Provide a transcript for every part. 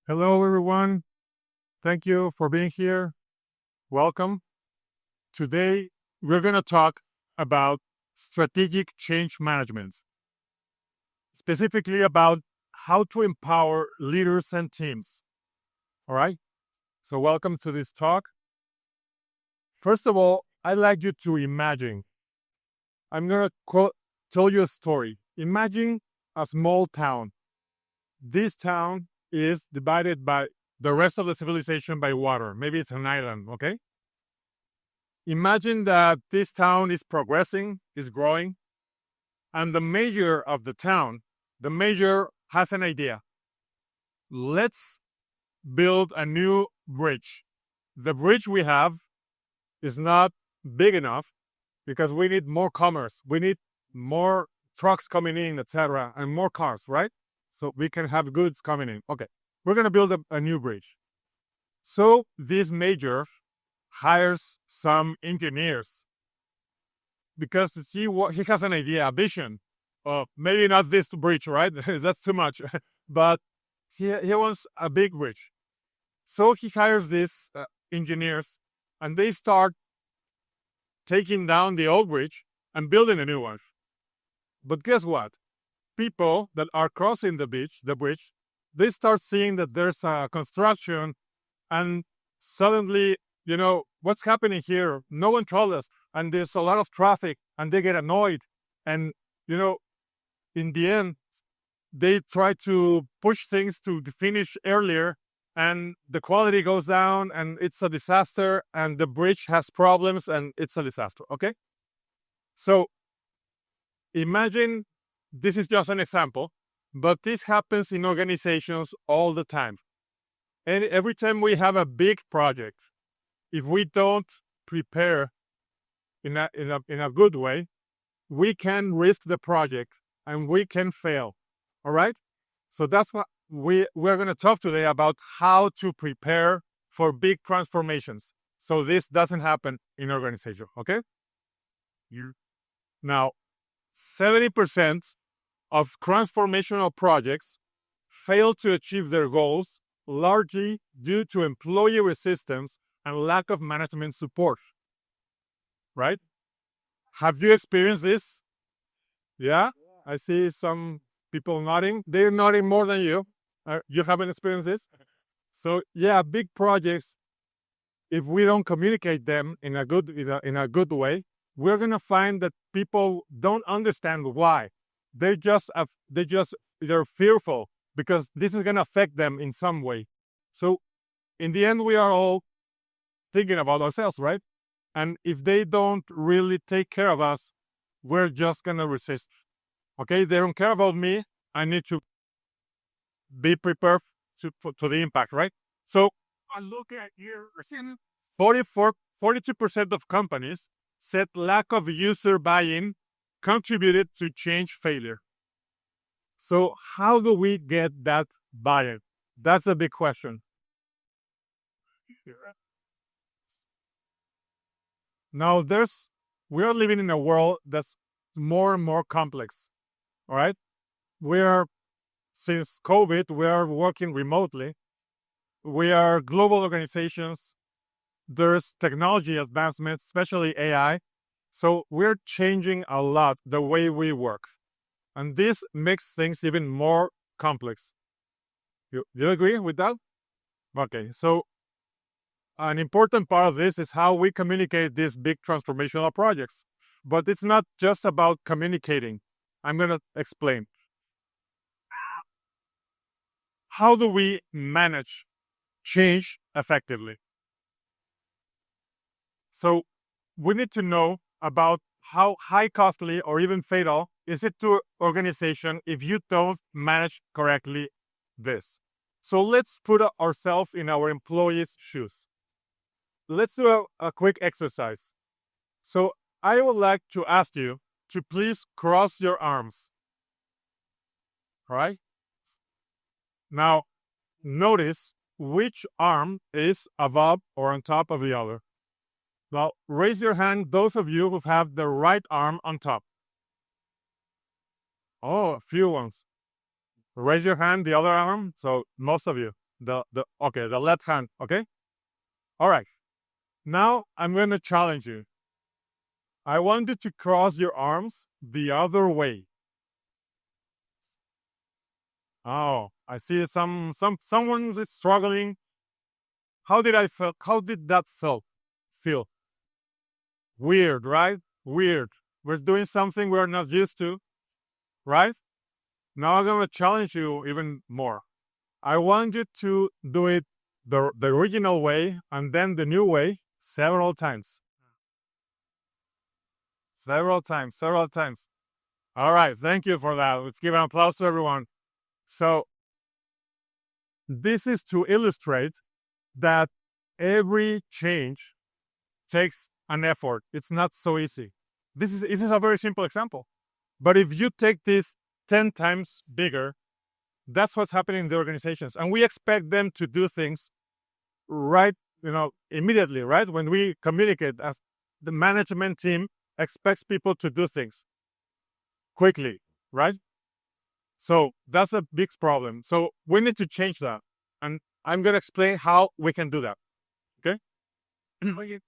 Hello, everyone. Thank you for being here. Welcome. Today, we're going to talk about strategic change management, specifically about how to empower leaders and teams. All right. So, welcome to this talk. First of all, I'd like you to imagine. I'm going to tell you a story. Imagine a small town. This town is divided by the rest of the civilization by water. Maybe it's an island, okay? Imagine that this town is progressing, is growing, and the mayor of the town, the mayor has an idea. Let's build a new bridge. The bridge we have is not big enough because we need more commerce. We need more trucks coming in, etc., and more cars, right? So we can have goods coming in. Okay, we're going to build a new bridge. So this mayor hires some engineers because he has an idea, a vision. Maybe not this bridge, right? That's too much. But he wants a big bridge. So he hires these engineers, and they start taking down the old bridge and building a new one. But guess what? People that are crossing the bridge, they start seeing that there's a construction, and suddenly, what's happening here? No one told us, and there's a lot of traffic, and they get annoyed. And, in the end, they try to push things to finish earlier, and the quality goes down, and it's a disaster, and the bridge has problems, and it's a disaster, okay? So imagine, this is just an example, but this happens in organizations all the time. And every time we have a big project, if we don't prepare in a good way, we can risk the project and we can fail. All right? So that's what we're going to talk today about, how to prepare for big transformations so this doesn't happen in organization. Okay? Now, 70% of transformational projects fail to achieve their goals, largely due to employee resistance and lack of management support. Right? Have you experienced this? Yeah? I see some people nodding. They're nodding more than you. You haven't experienced this? So yeah, big projects, if we don't communicate them in a good way, we're gonna find that people don't understand why. They're fearful because this is gonna affect them in some way. So in the end, we are all thinking about ourselves, right? And if they don't really take care of us, we're just gonna resist. Okay, they don't care about me. I need to be prepared to the impact, right? So I look at here, 42% of companies said lack of user buy-in contributed to change failure. So how do we get that buy-in? That's a big question. Now we are living in a world that's more and more complex. All right, since COVID, we are working remotely. We are global organizations. There's technology advancements, especially AI. So we're changing a lot the way we work. And this makes things even more complex. You agree with that? Okay, so an important part of this is how we communicate these big transformational projects. But it's not just about communicating. I'm going to explain. How do we manage change effectively? So we need to know about how high costly or even fatal is it to organization if you don't manage correctly this. So let's put ourselves in our employees' shoes. Let's do a quick exercise. So I would like to ask you to please cross your arms. All right? Now, notice which arm is above or on top of the other. Now, raise your hand, those of you who have the right arm on top. Oh, a few ones. Raise your hand, the other arm. So most of you. the left hand, okay? All right. Now I'm going to challenge you. I want you to cross your arms the other way. Oh, I see someone is struggling. How did that feel? Weird, right? Weird. We're doing something we're not used to, right? Now I'm going to challenge you even more. I want you to do it the original way and then the new way several times. Several times. All right, thank you for that. Let's give an applause to everyone. So, this is to illustrate that every change takes an effort. It's not so easy. This is a very simple example. But if you take this 10 times bigger, that's what's happening in the organizations. And we expect them to do things right, immediately, right? When we communicate, as the management team expects people to do things quickly, right? So that's a big problem. So we need to change that. And I'm going to explain how we can do that. Okay?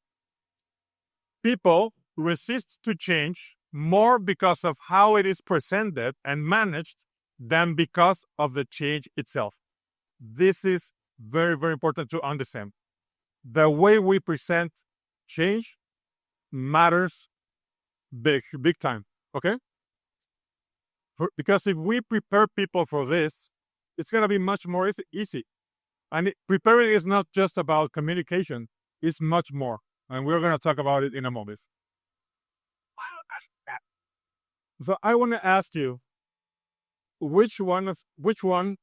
People resist to change more because of how it is presented and managed than because of the change itself. This is very, very important to understand. The way we present change matters big time, okay? Because if we prepare people for this, it's going to be much more easy. And preparing is not just about communication, it's much more. And we're going to talk about it in a moment. So I want to ask you, which one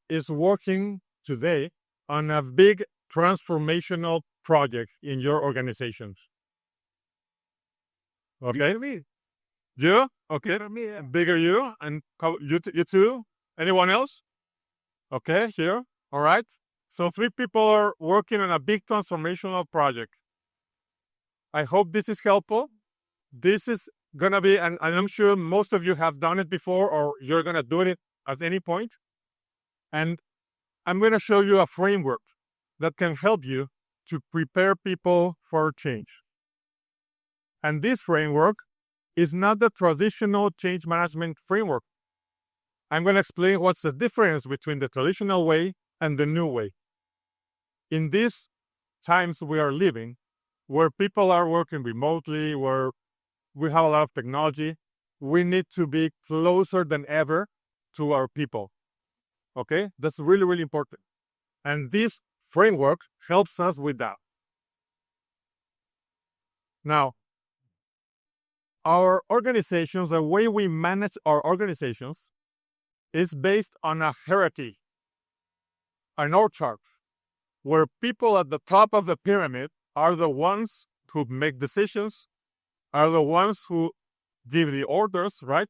is working today on a big transformational project in your organizations? Okay. Me. You? Okay. For me, yeah. Bigger you? And you too? Anyone else? Okay, here. All right. So 3 people are working on a big transformational project. I hope this is helpful. This is going to be, and I'm sure most of you have done it before or you're going to do it at any point. And I'm going to show you a framework that can help you to prepare people for change. And this framework is not the traditional change management framework. I'm going to explain what's the difference between the traditional way and the new way. In these times we are living, where people are working remotely, where we have a lot of technology, we need to be closer than ever to our people. Okay? That's really, really important. And this framework helps us with that. Now, our organizations, the way we manage our organizations is based on a hierarchy, an org chart, where people at the top of the pyramid are the ones who make decisions, are the ones who give the orders, right?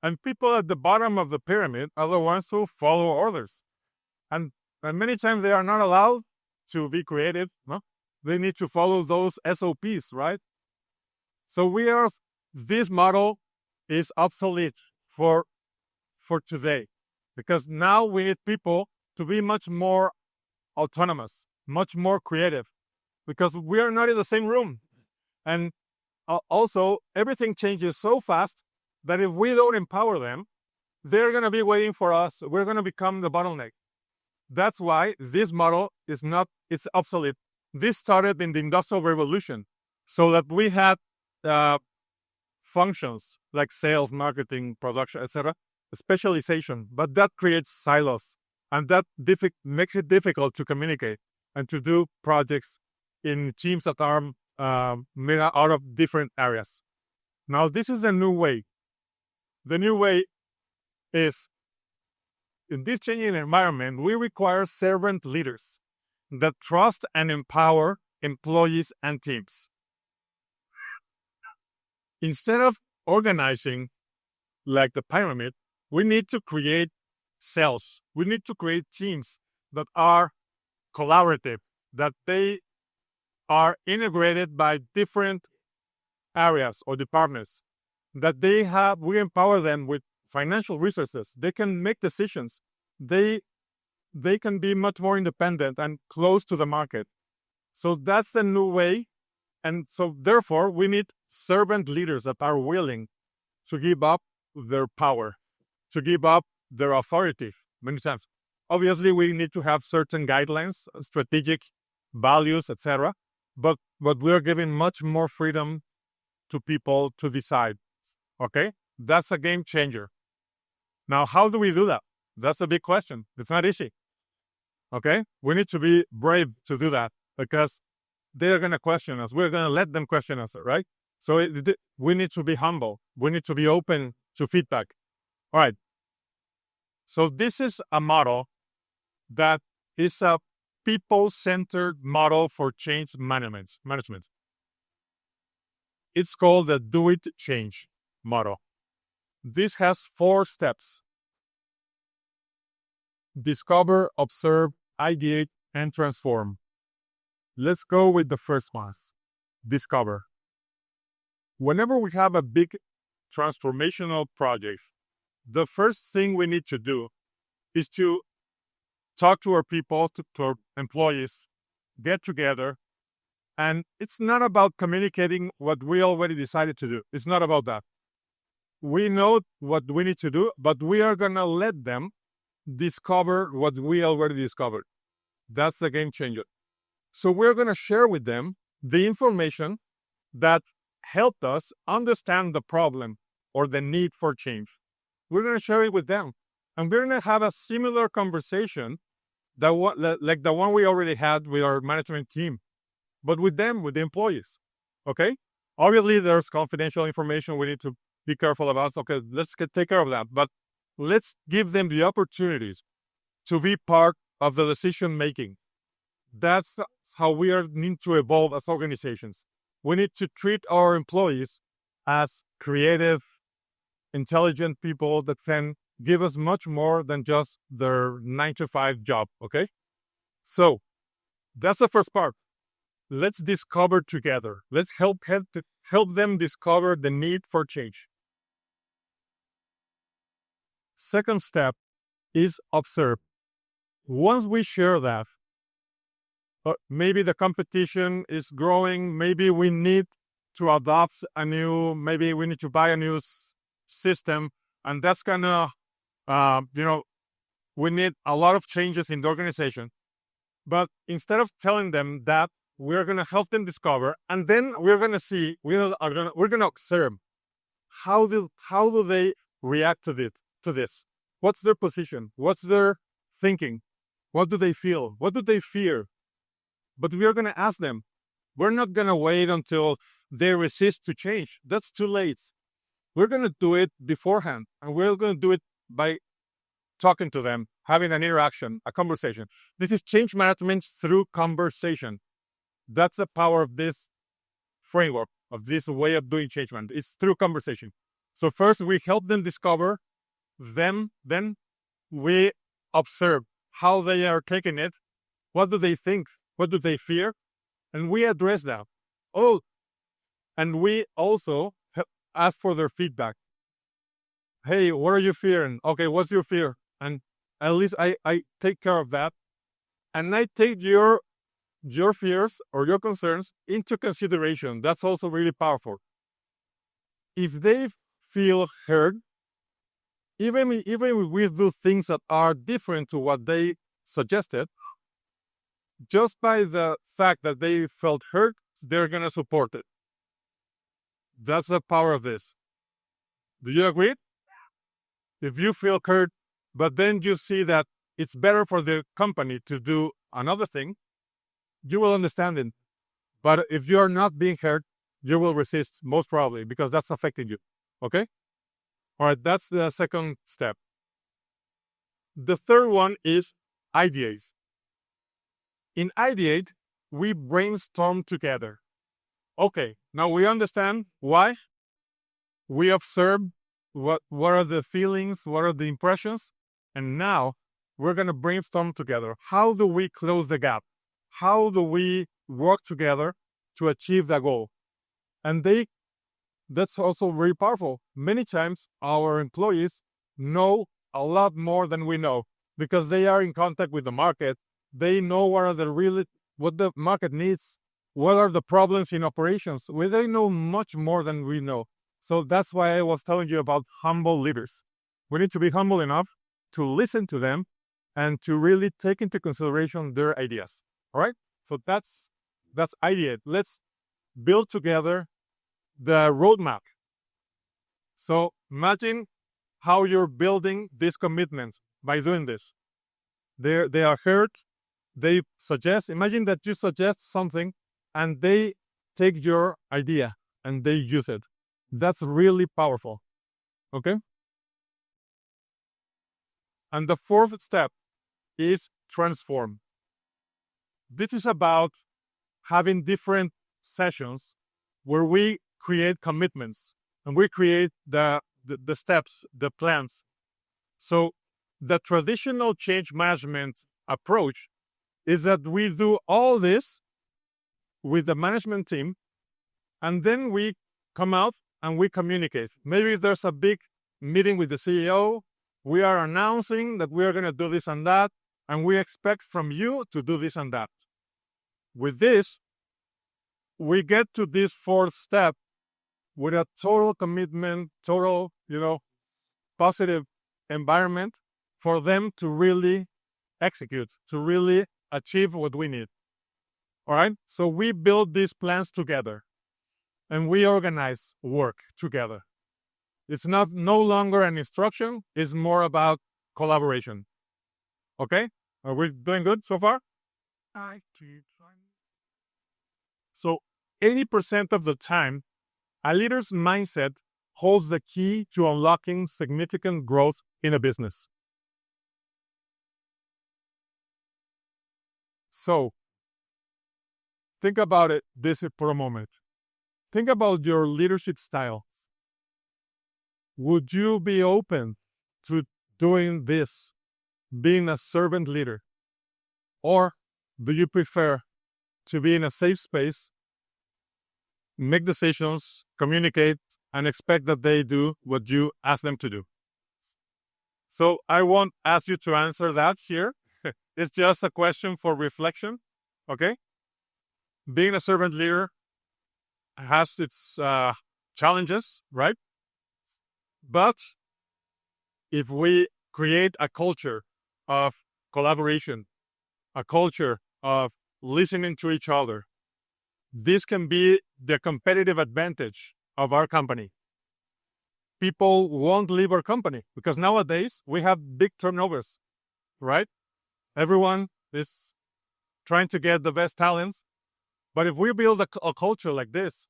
And people at the bottom of the pyramid are the ones who follow orders. And many times they are not allowed to be creative. No? They need to follow those SOPs, right? So this model is obsolete for today, because now we need people to be much more autonomous, much more creative, because we are not in the same room. And also, everything changes so fast that if we don't empower them, they're going to be waiting for us. We're going to become the bottleneck. That's why this model it's obsolete. This started in the Industrial Revolution, so that we had functions like sales, marketing, production, etc., specialization, but that creates silos, and that makes it difficult to communicate and to do projects in teams that are made out of different areas. Now, this is a new way. The new way is, in this changing environment, we require servant leaders that trust and empower employees and teams. Instead of organizing like the pyramid, we need to create cells. We need to create teams that are collaborative, that they are integrated by different areas or departments, that we empower them with financial resources. They can make decisions. They they can be much more independent and close to the market. So that's the new way. And so therefore, we need servant leaders that are willing to give up their power, to give up their authority many times. Obviously, we need to have certain guidelines, strategic values, etc. But we're giving much more freedom to people to decide. Okay? That's a game changer. Now, how do we do that? That's a big question. It's not easy. Okay? We need to be brave to do that because they're going to question us. We're going to let them question us, right? So we need to be humble. We need to be open to feedback. All right. So this is a model that is a people-centered model for change management. It's called the DOIT Change model. This has 4 steps. Discover, observe, ideate, and transform. Let's go with the first one. Discover. Whenever we have a big transformational project, the first thing we need to do is to talk to our people, to our employees, get together. And it's not about communicating what we already decided to do. It's not about that. We know what we need to do, but we are going to let them discover what we already discovered. That's the game changer. So we're going to share with them the information that helped us understand the problem or the need for change. We're going to share it with them. And we're going to have a similar conversation like the one we already had with our management team, but with them, with the employees. Okay? Obviously, there's confidential information we need to be careful about. Okay, let's take care of that. But let's give them the opportunities to be part of the decision making. That's how we need to evolve as organizations. We need to treat our employees as creative, intelligent people that can give us much more than just their 9-to-5 job, okay? So that's the first part. Let's discover together. Let's help them discover the need for change. Second step is observe. Once we share that, maybe the competition is growing, maybe we need to adopt maybe we need to buy a new system, and that's gonna, we need a lot of changes in the organization. But instead of telling them that, we're gonna help them discover, and then we're gonna see, we're gonna observe how do they react to this? What's their position? What's their thinking? What do they feel? What do they fear? But we are going to ask them. We're not going to wait until they resist to change. That's too late. We're going to do it beforehand, and we're going to do it by talking to them, having an interaction, a conversation. This is change management through conversation. That's the power of this framework, of this way of doing change management. It's through conversation. So first, we help them discover them, then we observe how they are taking it, what do they think, what do they fear, and we address that. Oh, and we also ask for their feedback. Hey, what are you fearing? Okay, what's your fear? And at least I take care of that, and I take your fears or your concerns into consideration. That's also really powerful. If they feel heard, even if we do things that are different to what they suggested, just by the fact that they felt heard, they're going to support it. That's the power of this. Do you agree? If you feel heard, but then you see that it's better for the company to do another thing, you will understand it. But if you are not being heard, you will resist, most probably, because that's affecting you. Okay? All right, that's the second step. The third one is ideate. In ideate, we brainstorm together. Okay, now we understand why. We observe what are the feelings, what are the impressions, and now we're going to brainstorm together. How do we close the gap? How do we work together to achieve the goal? And that's also very powerful. Many times our employees know a lot more than we know. because they are in contact with the market. They know what the market needs, what are the problems in operations. They know much more than we know. So that's why I was telling you about humble leaders. We need to be humble enough to listen to them and to really take into consideration their ideas. All right? So that's idea. Let's build together the roadmap. So imagine how you're building this commitment by doing this. They are heard. They suggest. Imagine that you suggest something and they take your idea and they use it. That's really powerful. Okay? And the fourth step is transform. This is about having different sessions where we create commitments and we create the steps, the plans. So the traditional change management approach is that we do all this with the management team, and then we come out and we communicate. Maybe there's a big meeting with the CEO. We are announcing that we are going to do this and that, and we expect from you to do this and that. With this, we get to this fourth step with a total commitment, total, positive environment for them to really execute, to really achieve what we need. All right? So we build these plans together and we organize work together. It's no longer an instruction, it's more about collaboration. Okay? Are we doing good so far? So 80% of the time, a leader's mindset holds the key to unlocking significant growth in a business. So think about this for a moment. Think about your leadership style. Would you be open to doing this, being a servant leader? Or do you prefer to be in a safe space, make decisions, communicate, and expect that they do what you ask them to do? So I won't ask you to answer that here. It's just a question for reflection, okay? Being a servant leader has its challenges, right? But if we create a culture of collaboration, a culture of listening to each other, this can be the competitive advantage of our company. People won't leave our company because nowadays we have big turnovers, right? Everyone is trying to get the best talents. But if we build a culture like this,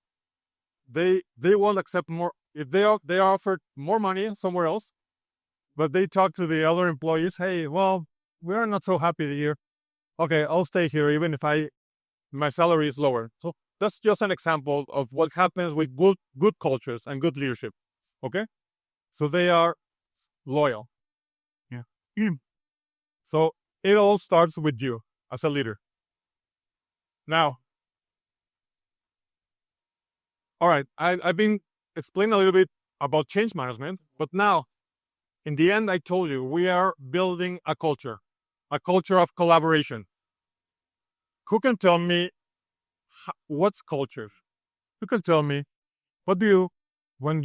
they won't accept more. If they are offered more money somewhere else, but they talk to the other employees, hey, well, we're not so happy here. Okay, I'll stay here even if my salary is lower. So that's just an example of what happens with good cultures and good leadership. Okay? So they are loyal. Yeah. So it all starts with you as a leader. Now, all right, I've been explaining a little bit about change management, but now, in the end, I told you we are building a culture of collaboration. Who can tell me what's culture? Who can tell me when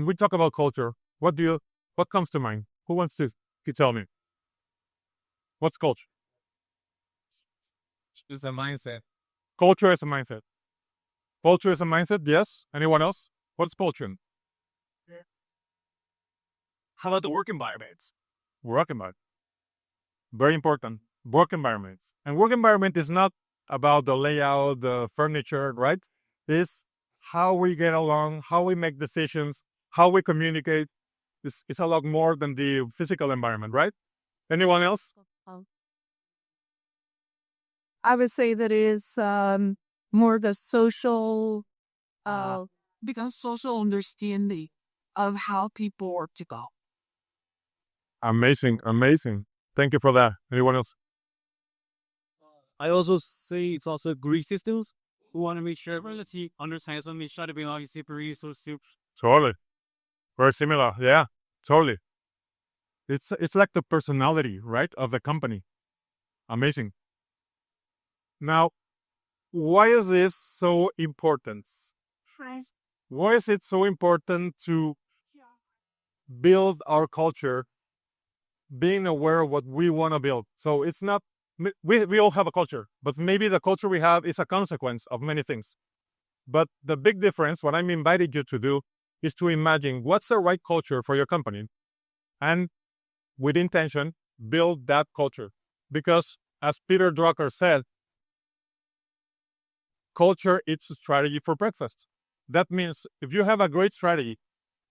we talk about culture, what comes to mind? Who wants to tell me? What's culture? It's a mindset. Culture is a mindset. Culture is a mindset, yes. Anyone else? What's culture? How about the work environment? Work environment. Very important. Work environment. And work environment is not about the layout, the furniture, right? It's how we get along, how we make decisions, how we communicate. It's a lot more than the physical environment, right? Anyone else? I would say that is more the social, because social understanding of how people work together. Amazing. Thank you for that. Anyone else? I also say it's also Greek systems. We want to make sure everybody understands and make sure to be obviously super. Totally. Very similar. Yeah, totally. It's like the personality, right, of the company. Amazing. Now, why is this so important? Why is it so important to build our culture, being aware of what we want to build? So it's not, we all have a culture, but maybe the culture we have is a consequence of many things. But the big difference, what I'm inviting you to do, is to imagine what's the right culture for your company, and with intention, build that culture. Because as Peter Drucker said, culture is a strategy for breakfast. That means if you have a great strategy,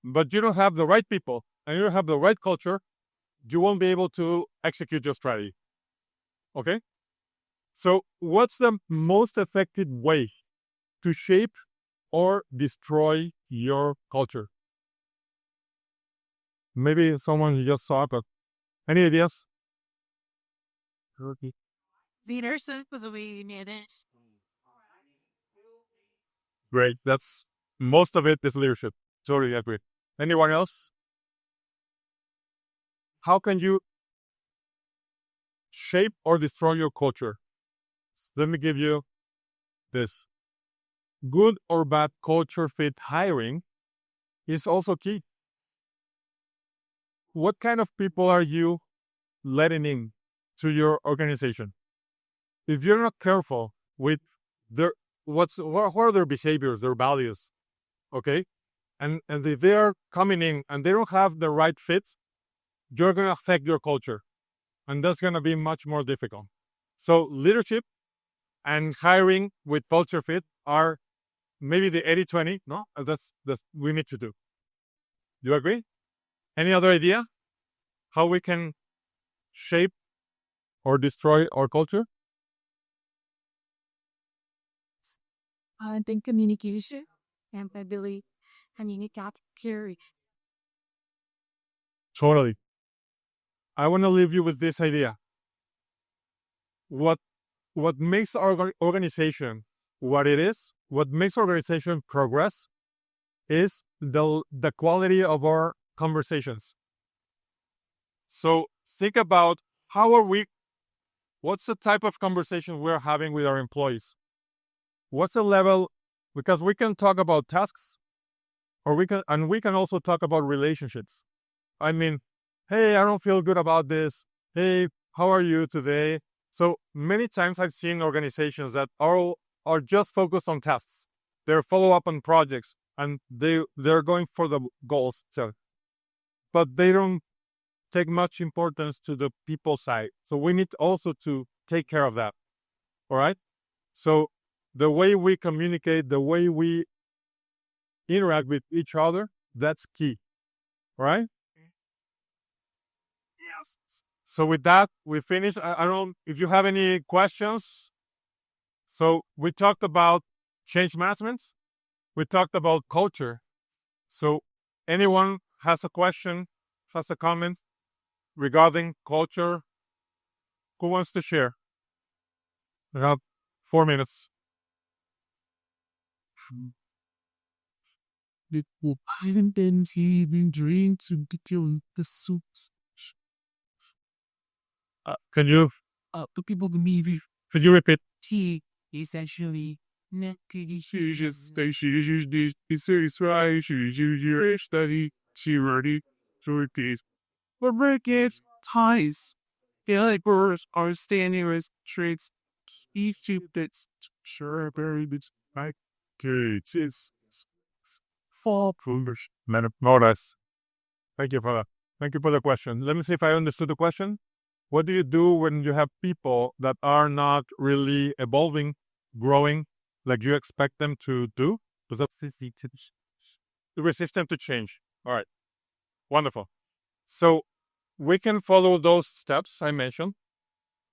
but you don't have the right people and you don't have the right culture, you won't be able to execute your strategy. Okay? So, what's the most effective way to shape or destroy your culture? Maybe someone just saw it, but any ideas? Leadership is the way we manage. Great. That's most of it is leadership. Totally agree. Anyone else? How can you shape or destroy your culture? Let me give you this. Good or bad culture fit hiring is also key. What kind of people are you letting in to your organization? If you're not careful with their what are their behaviors, their values, okay? And if they are coming in and they don't have the right fit, you're gonna affect your culture. And that's gonna be much more difficult. So leadership and hiring with culture fit are maybe the 80-20. No, that's we need to do. Do you agree? Any other idea how we can shape or destroy our culture? I think communication and ability communicate clearly. Totally. I want to leave you with this idea. What makes our organization what it is, what makes organization progress, is the quality of our conversations. So think about what's the type of conversation we're having with our employees? What's the level? Because we can talk about tasks, or we can also talk about relationships. I mean, hey, I don't feel good about this. Hey, how are you today? So many times I've seen organizations that are just focused on tasks. They're follow up on projects and they're going for the goals. So, but they don't take much importance to the people side. So we need also to take care of that. All right. So the way we communicate, the way we interact with each other, that's key. All right. Yes. So with that, we finish. I don't know if you have any questions. So we talked about change management. We talked about culture. So anyone has a question, has a comment regarding culture? Who wants to share? We have 4 minutes. I've been even dream to get you the soups. Can you The people believe you. could you repeat? Tea essentially. She just say she usually is right. She usually study. She ready to repeat. But breakage ties. The neighbors are standing with treats. Each that's sure very that's like kids. It's fall foolish. Notice. Thank you for that. Thank you for the question. Let me see if I understood the question. What do you do when you have people that are not really evolving, growing, like you expect them to do? Does that resistant to change? All right. Wonderful. So we can follow those steps I mentioned.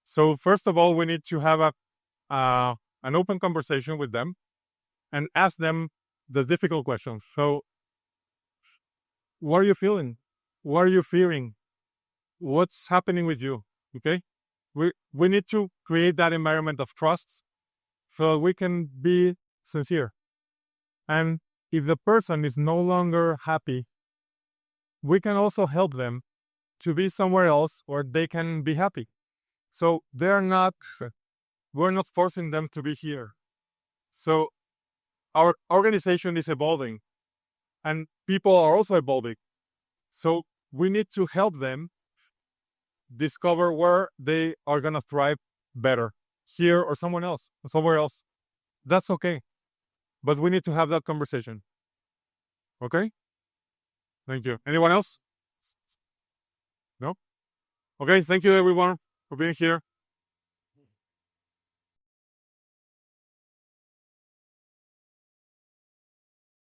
So first of all, we need to have an open conversation with them and ask them the difficult questions. So what are you feeling? What are you fearing? What's happening with you? Okay. We need to create that environment of trust so we can be sincere. And if the person is no longer happy, we can also help them to be somewhere else where they can be happy. So we're not forcing them to be here. So our organization is evolving and people are also evolving. So we need to help them discover where they are going to thrive better, here or somewhere else. That's okay. But we need to have that conversation. Okay? Thank you. Anyone else? No? Okay, thank you everyone for being here.